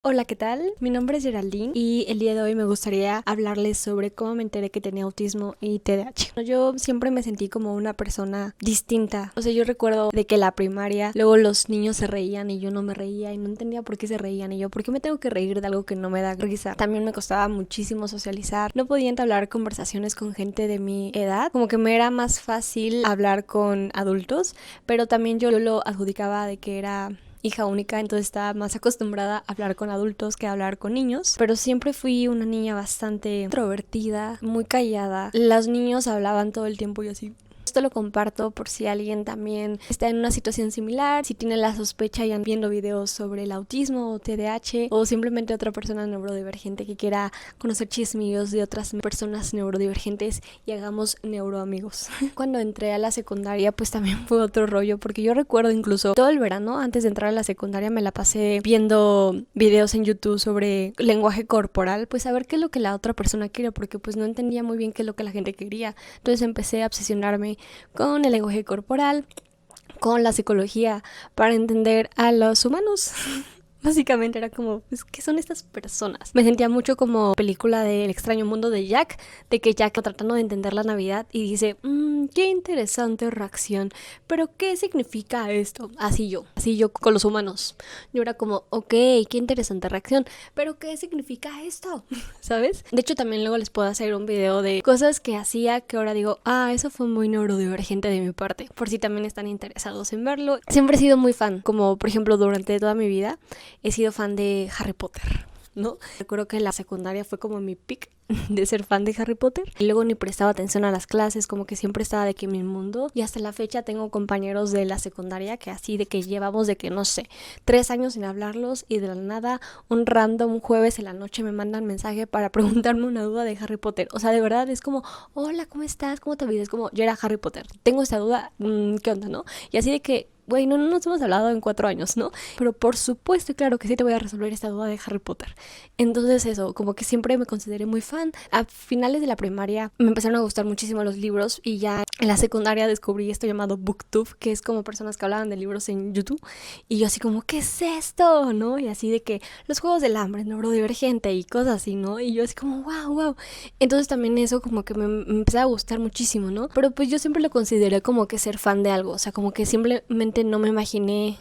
Hola, ¿qué tal? Mi nombre es Geraldine y el día de hoy me gustaría hablarles sobre cómo me enteré que tenía autismo y TDAH. Yo siempre me sentí como una persona distinta. O sea, yo recuerdo de que la primaria, luego los niños se reían y yo no me reía y no entendía por qué se reían y yo, ¿por qué me tengo que reír de algo que no me da risa? También me costaba muchísimo socializar. No podía entablar conversaciones con gente de mi edad. Como que me era más fácil hablar con adultos, pero también yo lo adjudicaba de que era hija única, entonces estaba más acostumbrada a hablar con adultos que a hablar con niños, pero siempre fui una niña bastante introvertida, muy callada. Los niños hablaban todo el tiempo y así. Esto lo comparto por si alguien también está en una situación similar, si tiene la sospecha y viendo videos sobre el autismo o TDAH, o simplemente otra persona neurodivergente que quiera conocer chismillos de otras personas neurodivergentes y hagamos neuroamigos. Cuando entré a la secundaria pues también fue otro rollo, porque yo recuerdo incluso todo el verano antes de entrar a la secundaria me la pasé viendo videos en YouTube sobre lenguaje corporal, pues a ver qué es lo que la otra persona quiere, porque pues no entendía muy bien qué es lo que la gente quería. Entonces empecé a obsesionarme con el lenguaje corporal, con la psicología, para entender a los humanos. Básicamente era como, pues, ¿qué son estas personas? Me sentía mucho como película de El extraño mundo de Jack, de que Jack está tratando de entender la Navidad y dice, qué interesante reacción, pero ¿qué significa esto? Así yo con los humanos. Yo era como, ok, qué interesante reacción, pero ¿qué significa esto? ¿Sabes? De hecho, también luego les puedo hacer un video de cosas que hacía que ahora digo, eso fue muy neurodivergente de mi parte, por si también están interesados en verlo. Siempre he sido muy fan, como por ejemplo durante toda mi vida he sido fan de Harry Potter, ¿no? Recuerdo que en la secundaria fue como mi pick de ser fan de Harry Potter y luego ni prestaba atención a las clases, como que siempre estaba de que en mi mundo, y hasta la fecha tengo compañeros de la secundaria que así de que llevamos de que no sé 3 años sin hablarlos y de la nada un random jueves en la noche me mandan mensaje para preguntarme una duda de Harry Potter. O sea, de verdad es como, hola, ¿cómo estás? ¿Cómo te vives? Como, yo era Harry Potter, tengo esta duda, ¿qué onda, no? Y así de que güey, no nos hemos hablado en 4 años, ¿no? Pero por supuesto, y claro que sí te voy a resolver esta duda de Harry Potter. Entonces eso, como que siempre me consideré muy fan. A finales de la primaria me empezaron a gustar muchísimo los libros y ya en la secundaria descubrí esto llamado BookTube, que es como personas que hablaban de libros en YouTube. Y yo así como, ¿qué es esto? ¿No? Y así de que los juegos del hambre, neurodivergente y cosas así, ¿no? Y yo así como, wow, wow. Entonces también eso como que me empezó a gustar muchísimo, ¿no? Pero pues yo siempre lo consideré como que ser fan de algo, o sea, como que simplemente no me imaginé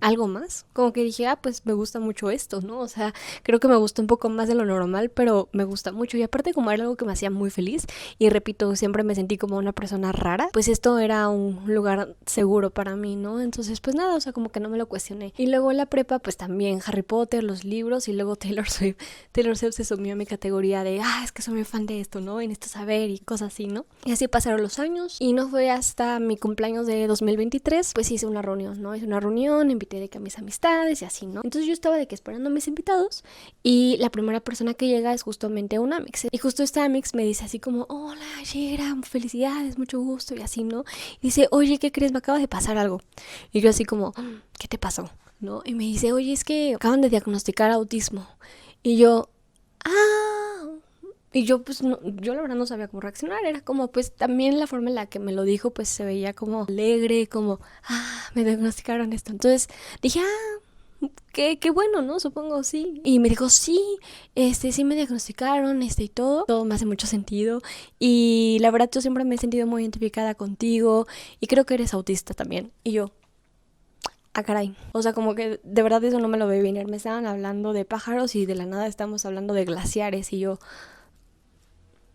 algo más, como que dije, pues me gusta mucho esto, ¿no? O sea, creo que me gusta un poco más de lo normal, pero me gusta mucho y aparte como era algo que me hacía muy feliz y repito, siempre me sentí como una persona rara, pues esto era un lugar seguro para mí, ¿no? Entonces pues nada, o sea, como que no me lo cuestioné. Y luego en la prepa pues también Harry Potter, los libros y luego Taylor Swift. Taylor Swift se sumió a mi categoría de, es que soy muy fan de esto, ¿no? En esto saber y cosas así, ¿no? Y así pasaron los años y no fue hasta mi cumpleaños de 2023, pues hice una reunión, ¿no? Hice una reunión, invité de que a mis amistades y así, ¿no? Entonces yo estaba de que esperando a mis invitados y la primera persona que llega es justamente un Amix. Y justo este Amix me dice así como, hola, Yera, felicidades, mucho gusto y así, ¿no? Y dice, oye, ¿qué crees? Me acaba de pasar algo. Y yo así como, ¿qué te pasó? ¿No? Y me dice, oye, es que acaban de diagnosticar autismo. Y yo, y yo pues no, yo la verdad no sabía cómo reaccionar, era como pues también la forma en la que me lo dijo pues se veía como alegre, como me diagnosticaron esto. Entonces dije, qué bueno, ¿no? Supongo, sí. Y me dijo, sí, sí me diagnosticaron, y todo me hace mucho sentido. Y la verdad yo siempre me he sentido muy identificada contigo y creo que eres autista también. Y yo, caray. O sea, como que de verdad eso no me lo veía venir. Me estaban hablando de pájaros y de la nada estamos hablando de glaciares y yo,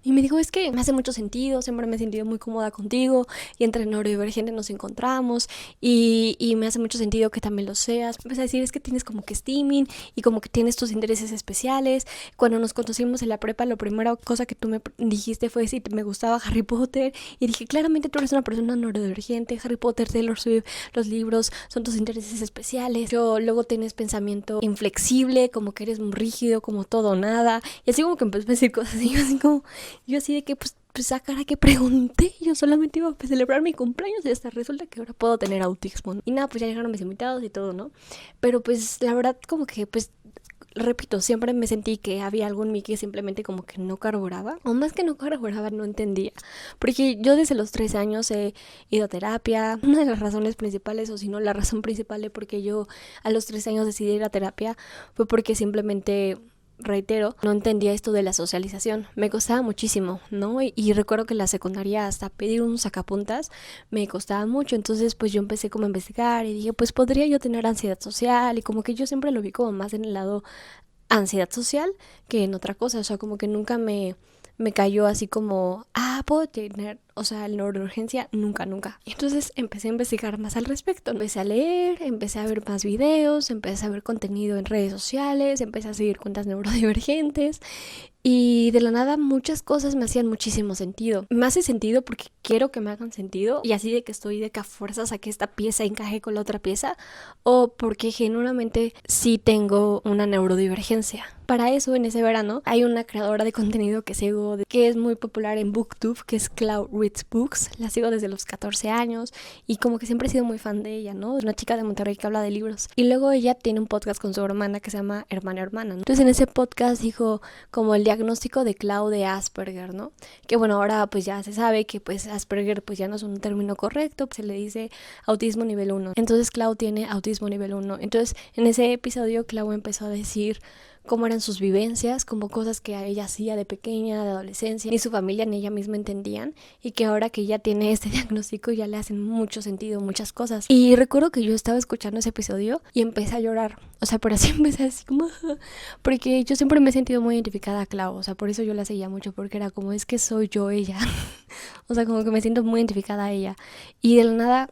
y me dijo, es que me hace mucho sentido, siempre me he sentido muy cómoda contigo y entre neurodivergente nos encontramos y me hace mucho sentido que también lo seas. Me empecé a decir, es que tienes como que steaming y como que tienes tus intereses especiales. Cuando nos conocimos en la prepa, la primera cosa que tú me dijiste fue si me gustaba Harry Potter y dije, claramente tú eres una persona neurodivergente, Harry Potter, Taylor Swift, los libros son tus intereses especiales. Yo luego tienes pensamiento inflexible, como que eres muy rígido, como todo o nada. Y así como que empecé a decir cosas y yo así como... Yo así de que, pues cara que pregunté, yo solamente iba a celebrar mi cumpleaños y hasta resulta que ahora puedo tener autismo, ¿no? Y nada, pues ya llegaron mis invitados y todo, ¿no? Pero pues la verdad como que pues repito, siempre me sentí que había algo en mí que simplemente como que no carburaba, o más que no carburaba, no entendía, porque yo desde los 13 años he ido a terapia. Una de las razones principales, o si no la razón principal de por qué yo a los 13 años decidí ir a terapia, fue porque simplemente, reitero, no entendía esto de la socialización, me costaba muchísimo, ¿no? Y recuerdo que en la secundaria hasta pedir un sacapuntas me costaba mucho, entonces pues yo empecé como a investigar y dije, pues podría yo tener ansiedad social, y como que yo siempre lo vi como más en el lado ansiedad social que en otra cosa, o sea, como que nunca me cayó así como, puedo tener, o sea, el neurodivergencia, nunca. Y entonces empecé a investigar más al respecto, empecé a leer, empecé a ver más videos, empecé a ver contenido en redes sociales, empecé a seguir cuentas neurodivergentes. Y de la nada muchas cosas me hacían muchísimo sentido. Me hace sentido porque quiero que me hagan sentido, y así de que estoy de que a fuerza saqué esta pieza encaje con la otra pieza, o porque genuinamente sí tengo una neurodivergencia. Para eso, en ese verano, hay una creadora de contenido que sigo, que es muy popular en BookTube, que es Clau Reads Books. La sigo desde los 14 años y como que siempre he sido muy fan de ella, ¿no? Es una chica de Monterrey que habla de libros. Y luego ella tiene un podcast con su hermana que se llama Hermana, ¿no? Entonces en ese podcast dijo como el diagnóstico de Clau de Asperger, ¿no? Que bueno, ahora pues ya se sabe que pues Asperger pues ya no es un término correcto, se le dice autismo nivel 1. Entonces Clau tiene autismo nivel 1. Entonces en ese episodio Clau empezó a decir cómo eran sus vivencias, como cosas que ella hacía de pequeña, de adolescencia, ni su familia ni ella misma entendían, y que ahora que ella tiene este diagnóstico ya le hacen mucho sentido muchas cosas. Y recuerdo que yo estaba escuchando ese episodio y empecé a llorar, o sea, pero así empecé así como porque yo siempre me he sentido muy identificada a Clau, o sea, por eso yo la seguía mucho, porque era como, es que soy yo ella. O sea, como que me siento muy identificada a ella, y de la nada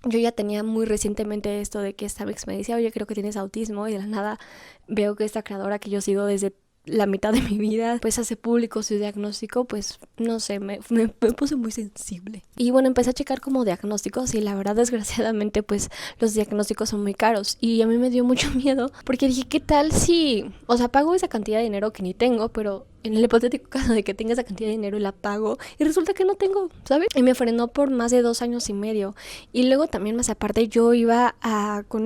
yo ya tenía muy recientemente esto de que esta ex me decía, oye, creo que tienes autismo, y de la nada veo que esta creadora que yo sigo desde la mitad de mi vida pues hace público su diagnóstico, pues no sé, me puse muy sensible. Y bueno, empecé a checar como diagnósticos, y la verdad, desgraciadamente, pues los diagnósticos son muy caros, y a mí me dio mucho miedo porque dije, ¿qué tal si, o sea, pago esa cantidad de dinero que ni tengo, pero en el hipotético caso de que tenga esa cantidad de dinero y la pago y resulta que no tengo, ¿sabes? Y me frenó por más de 2 años y medio. Y luego también más aparte yo iba con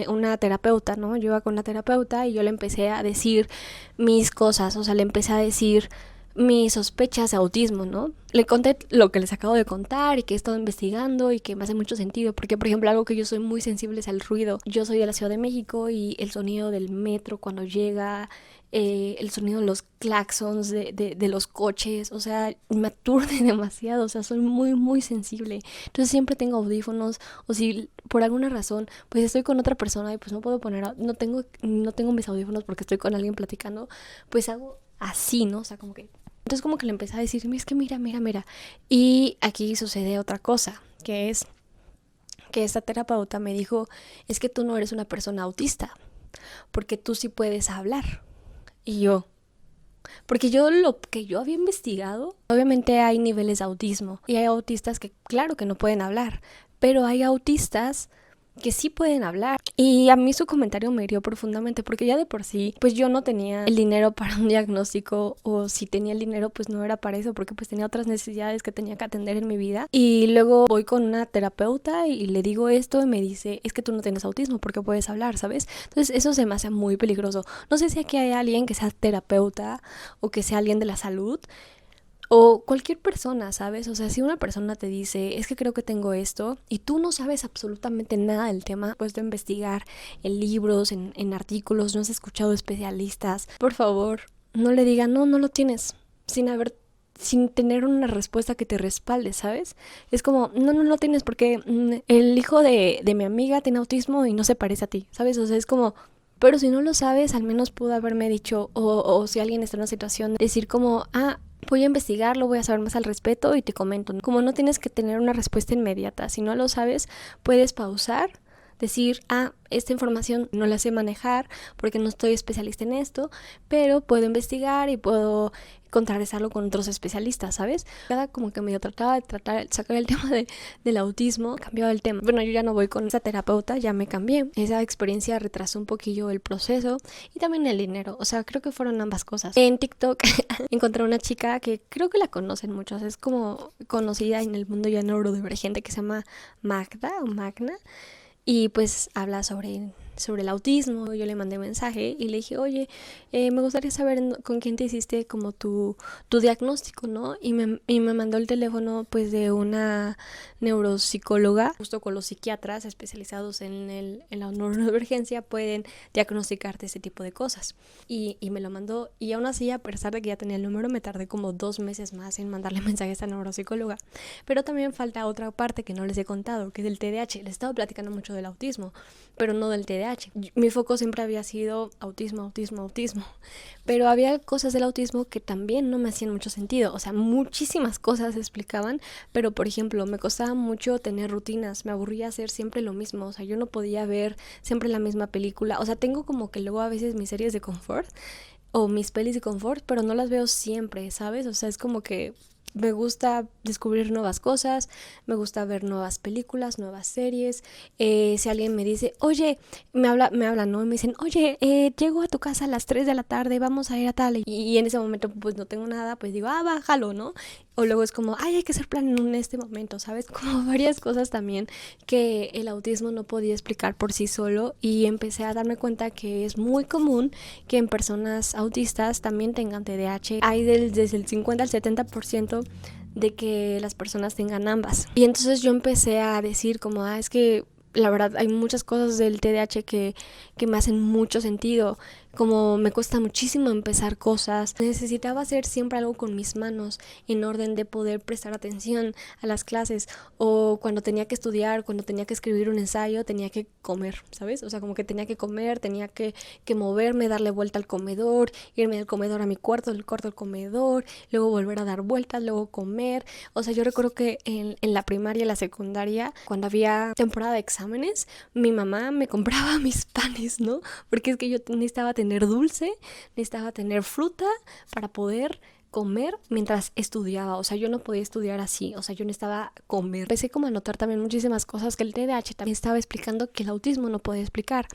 una terapeuta, ¿no? Yo iba con una terapeuta y yo le empecé a decir mis cosas, o sea, le empecé a decir mis sospechas de autismo, ¿no? Le conté lo que les acabo de contar y que he estado investigando y que me hace mucho sentido, porque por ejemplo algo que yo soy muy sensible es al ruido. Yo soy de la Ciudad de México y el sonido del metro cuando llega, el sonido de los claxons de los coches, o sea, me aturde demasiado, o sea, soy muy sensible. Entonces siempre tengo audífonos, o si por alguna razón pues estoy con otra persona y pues no puedo poner, no tengo mis audífonos porque estoy con alguien platicando, pues hago así, ¿no? O sea, como que entonces como que le empecé a decir, es que mira. Y aquí sucede otra cosa, que es que esta terapeuta me dijo, es que tú no eres una persona autista, porque tú sí puedes hablar. Y yo, porque yo lo que yo había investigado, obviamente hay niveles de autismo y hay autistas que claro que no pueden hablar, pero hay autistas que sí pueden hablar. Y a mí su comentario me hirió profundamente, porque ya de por sí pues yo no tenía el dinero para un diagnóstico, o si tenía el dinero pues no era para eso, porque pues tenía otras necesidades que tenía que atender en mi vida. Y luego voy con una terapeuta y le digo esto y me dice, es que tú no tienes autismo porque puedes hablar, ¿sabes? Entonces eso se me hace muy peligroso. No sé si aquí hay alguien que sea terapeuta o que sea alguien de la salud, o cualquier persona, ¿sabes? O sea, si una persona te dice, es que creo que tengo esto, y tú no sabes absolutamente nada del tema, puedes investigar en libros, en artículos, no has escuchado especialistas, por favor, no le digan, no lo tienes, sin tener una respuesta que te respalde, ¿sabes? Es como, no lo tienes porque el hijo de mi amiga tiene autismo y no se parece a ti, ¿sabes? O sea, es como, pero si no lo sabes, al menos pudo haberme dicho, o si alguien está en una situación, decir como, voy a investigarlo, voy a saber más al respecto y te comento. Como no tienes que tener una respuesta inmediata, si no lo sabes, puedes pausar, decir, esta información no la sé manejar porque no estoy especialista en esto, pero puedo investigar y puedo contrarrestarlo con otros especialistas, ¿sabes? Cada como que medio trataba de sacar el tema del autismo, cambiaba el tema. Bueno, yo ya no voy con esa terapeuta, ya me cambié. Esa experiencia retrasó un poquillo el proceso y también el dinero, o sea, creo que fueron ambas cosas. En TikTok encontré una chica que creo que la conocen muchos, es como conocida en el mundo ya neurodivergente, que se llama Magda o Magna. Y pues habla sobre sobre el autismo. Yo le mandé mensaje y le dije, oye, me gustaría saber con quién te hiciste como tu diagnóstico, ¿no? Y me mandó el teléfono pues de una neuropsicóloga. Justo con los psiquiatras especializados en la neurodivergencia pueden diagnosticarte ese tipo de cosas. Y me lo mandó, y aún así, a pesar de que ya tenía el número, me tardé como 2 meses más en mandarle mensaje a esta neuropsicóloga. Pero también falta otra parte que no les he contado, que es el TDAH. Les he estado platicando mucho del autismo, pero no del TDAH. Mi foco siempre había sido autismo. Pero había cosas del autismo que también no me hacían mucho sentido. O sea, muchísimas cosas se explicaban, pero por ejemplo, me costaba mucho tener rutinas. Me aburría hacer siempre lo mismo. O sea, yo no podía ver siempre la misma película. O sea, tengo como que luego a veces mis series de confort o mis pelis de confort, pero no las veo siempre, ¿sabes? O sea, es como que me gusta descubrir nuevas cosas, me gusta ver nuevas películas, nuevas series. Si alguien me dice, oye, me hablan, ¿no? Y me dicen, oye, llego a tu casa a las 3 de la tarde, vamos a ir a tal. Y en ese momento pues no tengo nada, pues digo, bájalo, ¿no? O luego es como, hay que hacer plan en este momento, ¿sabes? Como varias cosas también que el autismo no podía explicar por sí solo, y empecé a darme cuenta que es muy común que en personas autistas también tengan TDAH. Hay desde el 50 al 70% de que las personas tengan ambas. Y entonces yo empecé a decir como, es que la verdad hay muchas cosas del TDAH que me hacen mucho sentido. Como me cuesta muchísimo empezar cosas, necesitaba hacer siempre algo con mis manos en orden de poder prestar atención a las clases, o cuando tenía que estudiar, cuando tenía que escribir un ensayo, tenía que comer, ¿sabes? O sea, como que tenía que comer, tenía que moverme, darle vuelta al comedor, irme del comedor a mi cuarto, del cuarto al comedor, luego volver a dar vueltas, luego comer. O sea, yo recuerdo que en la primaria y la secundaria, cuando había temporada de exámenes, mi mamá me compraba mis panes, ¿no? Porque es que yo necesitaba tener dulce, necesitaba tener fruta para poder comer mientras estudiaba. O sea, yo no podía estudiar así, o sea, yo necesitaba comer. Empecé como a notar también muchísimas cosas que el TDAH también estaba explicando que el autismo no podía explicar.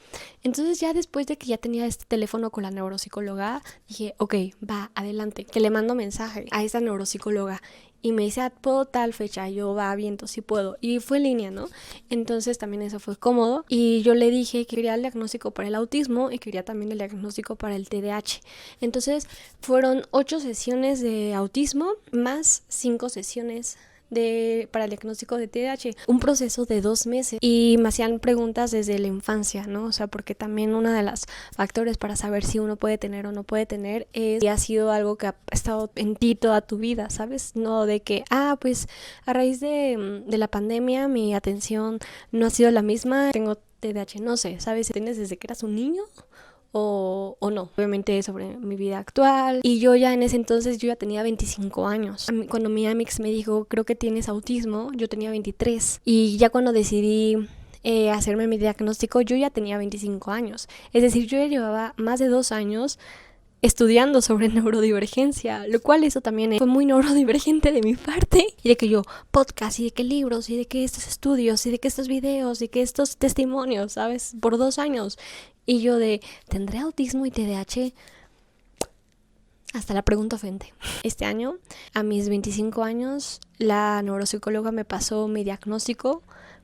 Entonces ya después de que ya tenía este teléfono con la neuropsicóloga, dije, ok, va, adelante, que le mando mensaje a esa neuropsicóloga. Y me dice, puedo tal fecha, yo bien, entonces sí puedo. Y fue en línea, ¿no? Entonces también eso fue cómodo. Y yo le dije que quería el diagnóstico para el autismo y quería también el diagnóstico para el TDAH. Entonces fueron 8 sesiones de autismo más 5 sesiones para el diagnóstico de TDAH, un proceso de 2 meses, y me hacían preguntas desde la infancia, ¿no? O sea, porque también uno de los factores para saber si uno puede tener o no puede tener es si ha sido algo que ha estado en ti toda tu vida, ¿sabes? No de que, pues a raíz de la pandemia mi atención no ha sido la misma, tengo TDAH, no sé, ¿sabes? Si tienes desde que eras un niño o no, obviamente sobre mi vida actual. Y yo ya en ese entonces, yo ya tenía 25 años. Cuando mi amix me dijo, creo que tienes autismo, yo tenía 23. Y ya cuando decidí hacerme mi diagnóstico, yo ya tenía 25 años. Es decir, yo ya llevaba más de 2 años estudiando sobre neurodivergencia, lo cual eso también fue muy neurodivergente de mi parte, y de que yo podcast, y de que libros, y de que estos estudios, y de que estos videos, y que estos testimonios, ¿sabes? Por 2 años. Y yo ¿tendré autismo y TDAH? Hasta la pregunta ofende. Este año, a mis 25 años, la neuropsicóloga me pasó mi diagnóstico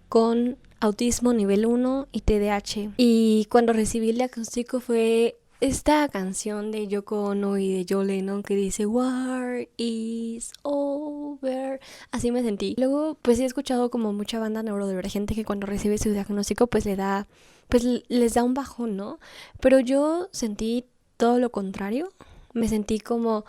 con autismo nivel 1 y TDAH. Y cuando recibí el diagnóstico fue esta canción de Yoko Ono y de John Lennon que dice War is over. Así me sentí. Luego pues he escuchado como mucha banda neurodivergente que cuando recibe su diagnóstico pues les da un bajón, ¿no? Pero yo sentí todo lo contrario. Me sentí como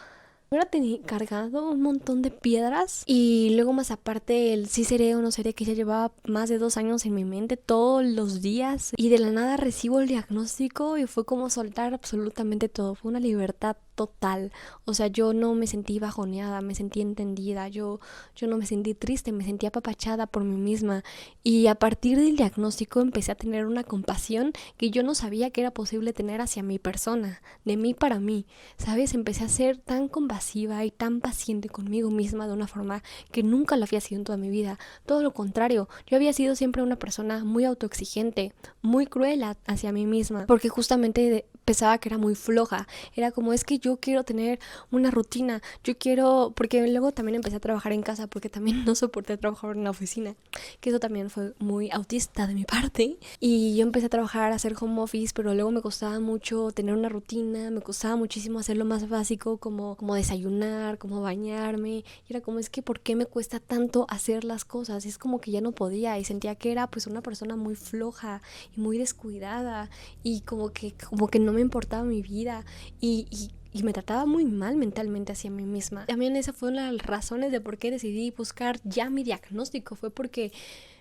hubiera cargado un montón de piedras, y luego más aparte el sí seré o no seré, que ya llevaba más de 2 años en mi mente todos los días, y de la nada recibo el diagnóstico y fue como soltar absolutamente todo. Fue una libertad total. O sea, yo no me sentí bajoneada, me sentí entendida, yo no me sentí triste, me sentí apapachada por mí misma. Y a partir del diagnóstico empecé a tener una compasión que yo no sabía que era posible tener hacia mi persona, de mí para mí, ¿sabes? Empecé a ser tan compasiva y tan paciente conmigo misma de una forma que nunca lo había sido en toda mi vida. Todo lo contrario, yo había sido siempre una persona muy autoexigente, muy cruel hacia mí misma, porque justamente pensaba que era muy floja. Era como, es que yo quiero tener una rutina, yo quiero, porque luego también empecé a trabajar en casa porque también no soporté trabajar en la oficina, que eso también fue muy autista de mi parte. Y yo empecé a trabajar, a hacer home office, pero luego me costaba mucho tener una rutina, me costaba muchísimo hacer lo más básico como desayunar, como bañarme. Y era como, es que ¿por qué me cuesta tanto hacer las cosas? Y es como que ya no podía y sentía que era pues una persona muy floja y muy descuidada y como que no me importaba mi vida y me trataba muy mal mentalmente hacia mí misma. También esa fue una de las razones de por qué decidí buscar ya mi diagnóstico. Fue porque,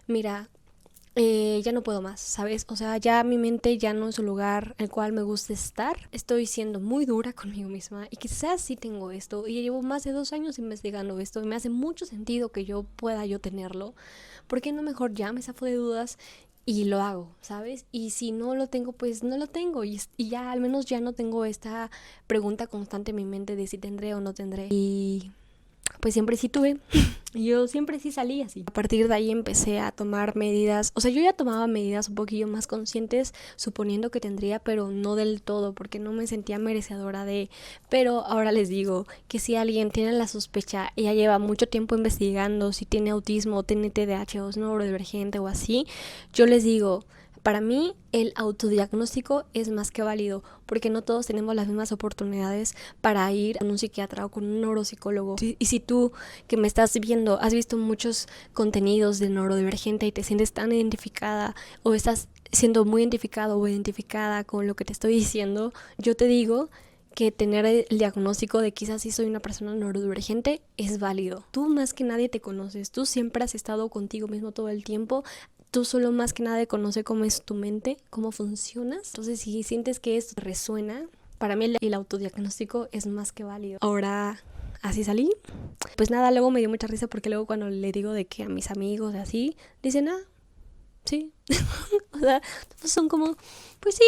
mira, ya no puedo más, ¿sabes? O sea, ya mi mente ya no es un lugar en el cual me gusta estar. Estoy siendo muy dura conmigo misma y quizás sí tengo esto. Y llevo más de 2 años investigando esto y me hace mucho sentido que yo pueda tenerlo. ¿Por qué no mejor ya me zafo de dudas y lo hago, ¿sabes? Y si no lo tengo, pues no lo tengo. Y ya al menos ya no tengo esta pregunta constante en mi mente de si tendré o no tendré. Y pues siempre sí tuve. Yo siempre sí salí así. A partir de ahí empecé a tomar medidas. O sea, yo ya tomaba medidas un poquillo más conscientes, suponiendo que tendría, pero no del todo, porque no me sentía merecedora de. Pero ahora les digo que si alguien tiene la sospecha y ya lleva mucho tiempo investigando si tiene autismo, o tiene TDAH o es neurodivergente o así, yo les digo, para mí el autodiagnóstico es más que válido porque no todos tenemos las mismas oportunidades para ir a un psiquiatra o con un neuropsicólogo. Y si tú que me estás viendo has visto muchos contenidos de neurodivergente y te sientes tan identificada o estás siendo muy identificado o identificada con lo que te estoy diciendo, yo te digo que tener el diagnóstico de quizás sí soy una persona neurodivergente es válido. Tú más que nadie te conoces, tú siempre has estado contigo mismo todo el tiempo. Tú solo más que nada conoces cómo es tu mente, cómo funcionas. Entonces, si sientes que esto resuena, para mí el autodiagnóstico es más que válido. Ahora, así salí. Pues nada, luego me dio mucha risa porque luego cuando le digo de que a mis amigos así, dicen, sí. O sea, pues son como, pues sí,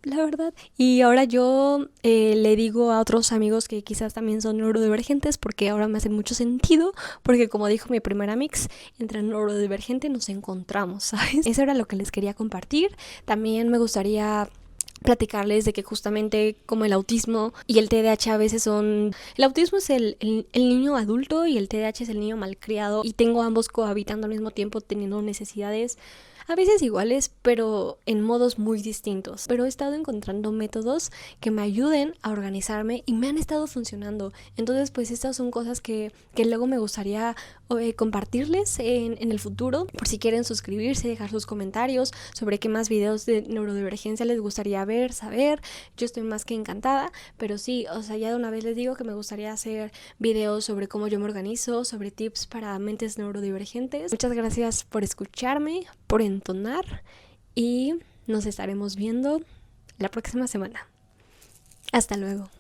la verdad. Y ahora yo le digo a otros amigos que quizás también son neurodivergentes porque ahora me hace mucho sentido, porque como dijo mi primera mix, entre neurodivergente nos encontramos, ¿sabes? Eso era lo que les quería compartir. También me gustaría platicarles de que justamente como el autismo y el TDAH a veces son... El autismo es el niño adulto y el TDAH es el niño malcriado y tengo ambos cohabitando al mismo tiempo teniendo necesidades a veces iguales, pero en modos muy distintos. Pero he estado encontrando métodos que me ayuden a organizarme y me han estado funcionando. Entonces, pues estas son cosas que luego me gustaría compartirles en el futuro. Por si quieren suscribirse, dejar sus comentarios sobre qué más videos de neurodivergencia les gustaría ver, saber. Yo estoy más que encantada, pero sí, o sea, ya de una vez les digo que me gustaría hacer videos sobre cómo yo me organizo, sobre tips para mentes neurodivergentes. Muchas gracias por escucharme, por entonar y nos estaremos viendo la próxima semana. Hasta luego.